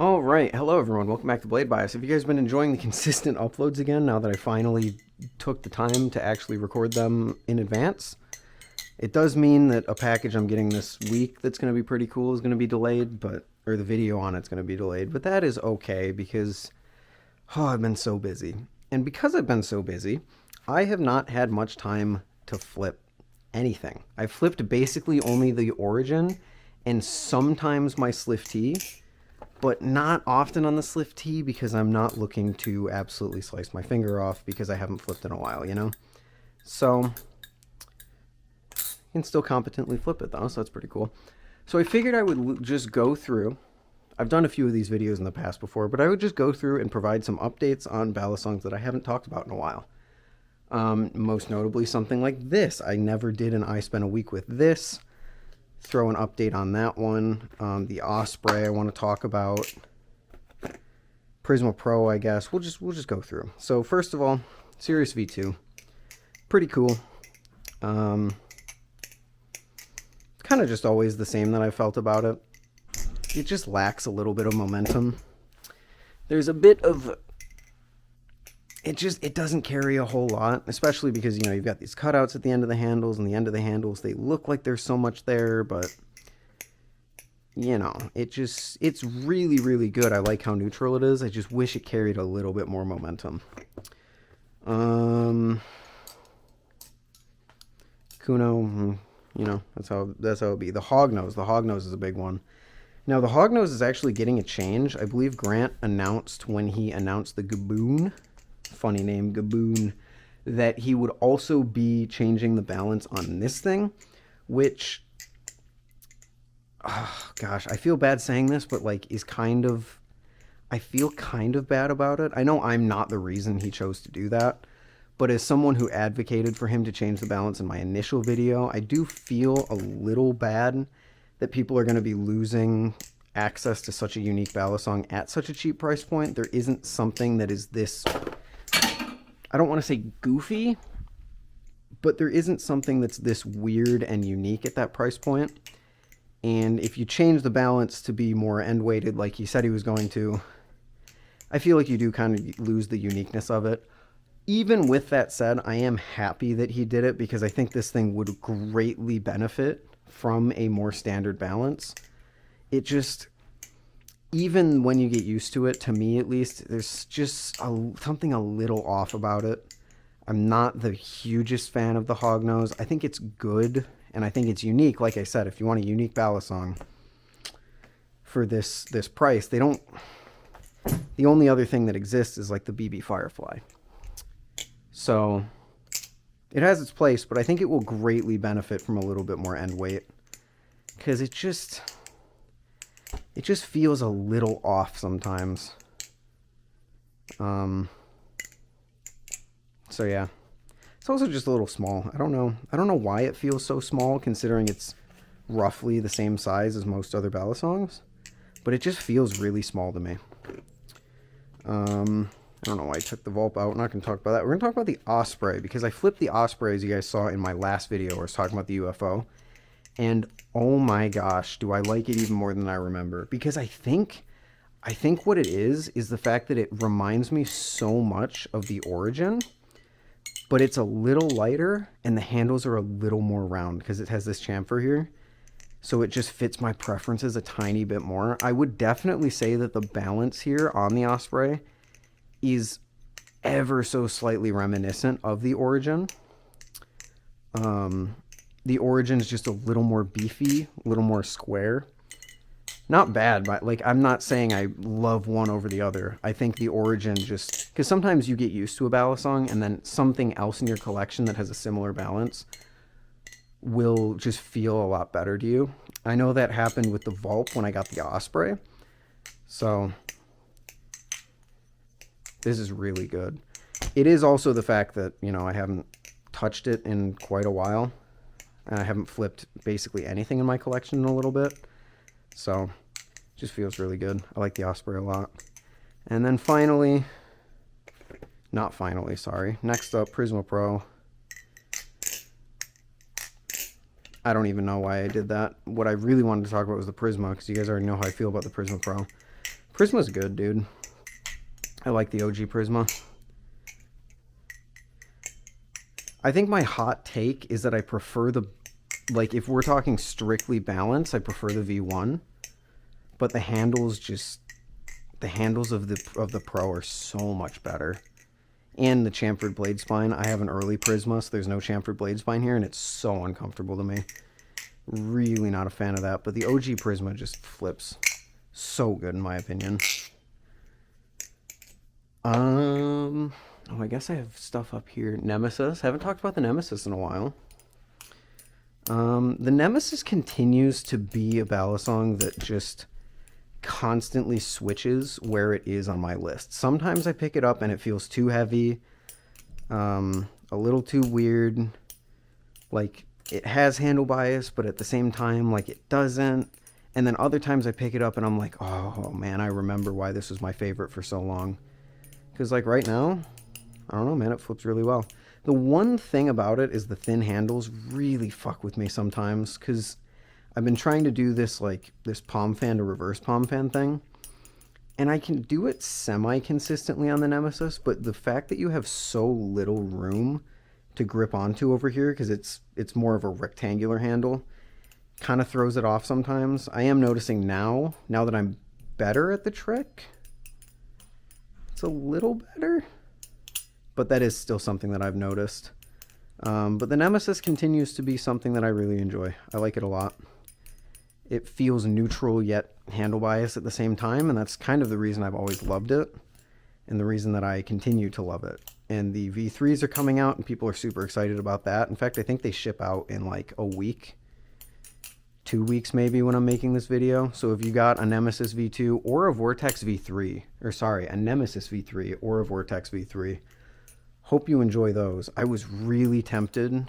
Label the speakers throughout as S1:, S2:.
S1: All right, hello everyone. Welcome back to Blade Bias. Have you guys been enjoying the consistent uploads again now that I finally took the time to actually record them in advance? It does mean that a package I'm getting this week that's going to be pretty cool is going to be delayed, or the video on it's going to be delayed, but that is okay because I've been so busy. And because I've been so busy, I have not had much time to flip anything. I've flipped basically only the Origin and sometimes my Sliff T, but not often on the Sliff T because I'm not looking to absolutely slice my finger off because I haven't flipped in a while, you know? So, you can still competently flip it though, so that's pretty cool. So I figured I would just go through. I've done a few of these videos in the past before, but I would just go through and provide some updates on balisongs that I haven't talked about in a while. Most notably something like this. I never did an I Spent a Week with this. Throw an update on that one. The Osprey I want to talk about. Prisma Pro, I guess. We'll just go through. So first of all, Serus V2. Pretty cool. Kind of just always the same that I felt about it. It just lacks a little bit of momentum. There's a bit of... It doesn't carry a whole lot, especially because, you know, you've got these cutouts at the end of the handles, and the end of the handles, they look like there's so much there, but, you know, it's really, really good. I like how neutral it is. I just wish it carried a little bit more momentum. Kuno, you know, that's how it'd be. The Hognose is a big one. Now, the Hognose is actually getting a change. I believe Grant announced when he announced the Gaboon, funny name, Gaboon, that he would also be changing the balance on this thing, which, oh, gosh, I feel bad saying this, but like I feel kind of bad about it. I know I'm not the reason he chose to do that, but as someone who advocated for him to change the balance in my initial video, I do feel a little bad that people are going to be losing access to such a unique balisong at such a cheap price point. There isn't something that is this, I don't want to say goofy, but there isn't something that's this weird and unique at that price point. And if you change the balance to be more end weighted like he said he was going to, I feel like you do kind of lose the uniqueness of it. Even with that said, I am happy that he did it because I think this thing would greatly benefit from a more standard balance. It just, even when you get used to it, to me at least, there's just something a little off about it. I'm not the hugest fan of the Hognose. I think it's good, and I think it's unique. Like I said, if you want a unique balisong for this price, they don't... The only other thing that exists is like the BB Firefly. So it has its place, but I think it will greatly benefit from a little bit more end weight because it just feels a little off sometimes. So yeah, it's also just a little small. I don't know why it feels so small considering it's roughly the same size as most other balisongs, but it just feels really small to me. I don't know why I took the Vulp out. We're not going to talk about that. We're going to talk about the Osprey because I flipped the Osprey, as you guys saw in my last video where I was talking about the UFO. And oh my gosh, do I like it even more than I remember. Because I think what it is the fact that it reminds me so much of the Origin, but it's a little lighter and the handles are a little more round because it has this chamfer here. So it just fits my preferences a tiny bit more. I would definitely say that the balance here on the Osprey is ever so slightly reminiscent of the Origin. The Origin is just a little more beefy, a little more square. Not bad, but like I'm not saying I love one over the other. I think the Origin just... Because sometimes you get used to a balisong and then something else in your collection that has a similar balance will just feel a lot better to you. I know that happened with the Vulp when I got the Osprey. So this is really good. It is also the fact that, you know, I haven't touched it in quite a while. And I haven't flipped basically anything in my collection in a little bit. So it just feels really good. I like the Osprey a lot. And then finally, not finally, sorry. Next up, Prisma Pro. I don't even know why I did that. What I really wanted to talk about was the Prisma, because you guys already know how I feel about the Prisma Pro. Prisma's good, dude. I like the OG Prisma. I think my hot take is that I prefer the, like, if we're talking strictly balance, I prefer the V1. But the handles the handles of the Pro are so much better. And the chamfered blade spine. I have an early Prisma, so there's no chamfered blade spine here, and it's so uncomfortable to me. Really not a fan of that, but the OG Prisma just flips so good in my opinion. Oh, I guess I have stuff up here. Nemesis. Haven't talked about the Nemesis in a while. The Nemesis continues to be a balisong that just constantly switches where it is on my list. Sometimes I pick it up and it feels too heavy, a little too weird. Like, it has handle bias, but at the same time, like, it doesn't. And then other times I pick it up and I'm like, oh man, I remember why this was my favorite for so long. Because, like, right now, I don't know, man, it flips really well. The one thing about it is the thin handles really fuck with me sometimes, because I've been trying to do this, like, this palm fan to reverse palm fan thing, and I can do it semi-consistently on the Nemesis, but the fact that you have so little room to grip onto over here, because it's more of a rectangular handle, kind of throws it off sometimes. I am noticing now that I'm better at the trick, it's a little better, but that is still something that I've noticed. But the Nemesis continues to be something that I really enjoy. I like it a lot. It feels neutral yet handle bias at the same time, and that's kind of the reason I've always loved it, and the reason that I continue to love it. And the V3s are coming out, and people are super excited about that. In fact, I think they ship out in like a week, 2 weeks maybe, when I'm making this video. So if you got a Nemesis V2 or a Vortex V3, or sorry, a Nemesis V3 or a Vortex V3, hope you enjoy those. I was really tempted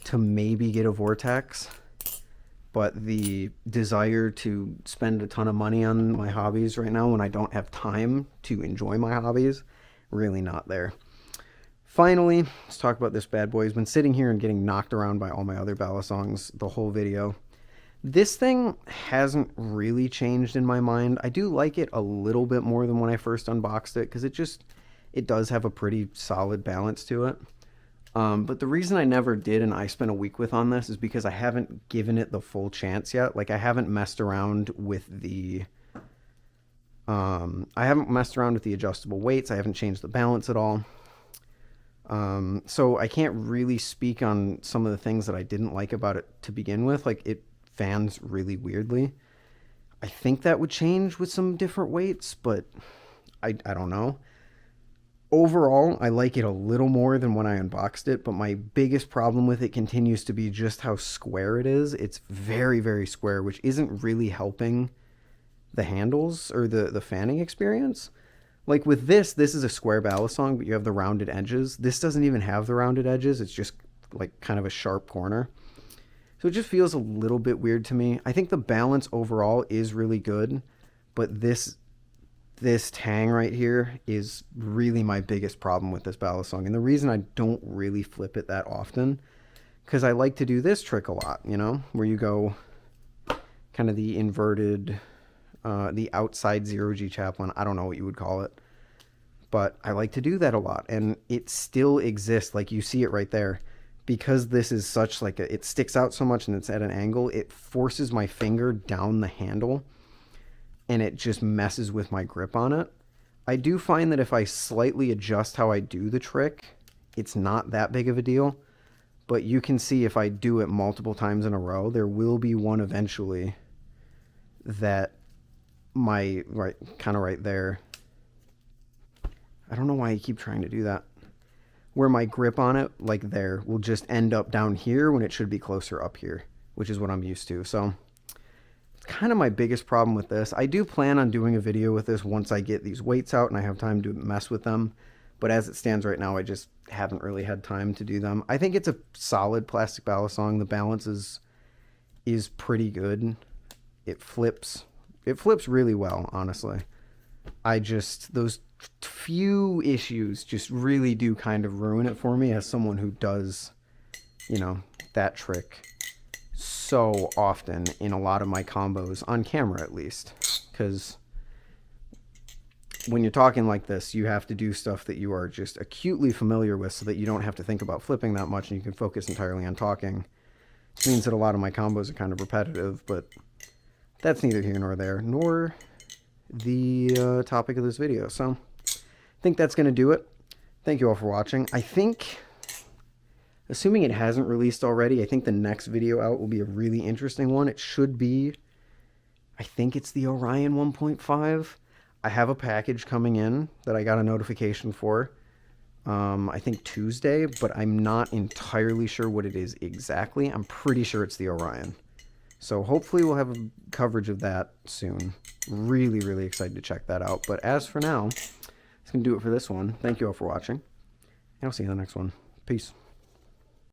S1: to maybe get a Vortex, but the desire to spend a ton of money on my hobbies right now when I don't have time to enjoy my hobbies, really not there. Finally, let's talk about this bad boy. He's been sitting here and getting knocked around by all my other balisongs the whole video. This thing hasn't really changed in my mind. I do like it a little bit more than when I first unboxed it, because it does have a pretty solid balance to it. But the reason I never did and I spent a week with on this is because I haven't given it the full chance yet. Like, I haven't messed around with the adjustable weights. I haven't changed the balance at all. So I can't really speak on some of the things that I didn't like about it to begin with. Like, it fans really weirdly. I think that would change with some different weights, but I don't know. Overall, I like it a little more than when I unboxed it, but my biggest problem with it continues to be just how square it is. It's very, very square, which isn't really helping the handles or the fanning experience. Like with this is a square balisong, but you have the rounded edges. This doesn't even have the rounded edges. It's just like kind of a sharp corner. So it just feels a little bit weird to me. I think the balance overall is really good, but this tang right here is really my biggest problem with this balisong. And the reason I don't really flip it that often, because I like to do this trick a lot, you know, where you go kind of the inverted, the outside 0G chaplain. I don't know what you would call it, but I like to do that a lot. And it still exists. Like, you see it right there. Because this is such like it sticks out so much and it's at an angle, it forces my finger down the handle and it just messes with my grip on it. I do find that if I slightly adjust how I do the trick, it's not that big of a deal. But you can see if I do it multiple times in a row, there will be one eventually that kind of right there. I don't know why I keep trying to do that. Where my grip on it, like there, will just end up down here when it should be closer up here, which is what I'm used to. So it's kind of my biggest problem with this. I do plan on doing a video with this once I get these weights out and I have time to mess with them. But as it stands right now, I just haven't really had time to do them. I think it's a solid plastic balisong. The balance is pretty good. It flips really well, honestly. Those few issues just really do kind of ruin it for me as someone who does, you know, that trick so often in a lot of my combos, on camera at least. Because when you're talking like this, you have to do stuff that you are just acutely familiar with so that you don't have to think about flipping that much and you can focus entirely on talking. Which means that a lot of my combos are kind of repetitive, but that's neither here nor there, nor the topic of this video. So I think that's going to do it. Thank you all for watching. I think, assuming it hasn't released already, I think the next video out will be a really interesting one. It should be, I think it's the Orion 1.5. I have a package coming in that I got a notification for, I think Tuesday, but I'm not entirely sure what it is exactly. I'm pretty sure it's the Orion. So hopefully we'll have a coverage of that soon. Really, really excited to check that out. But as for now, that's going to do it for this one. Thank you all for watching, and I'll see you in the next one. Peace.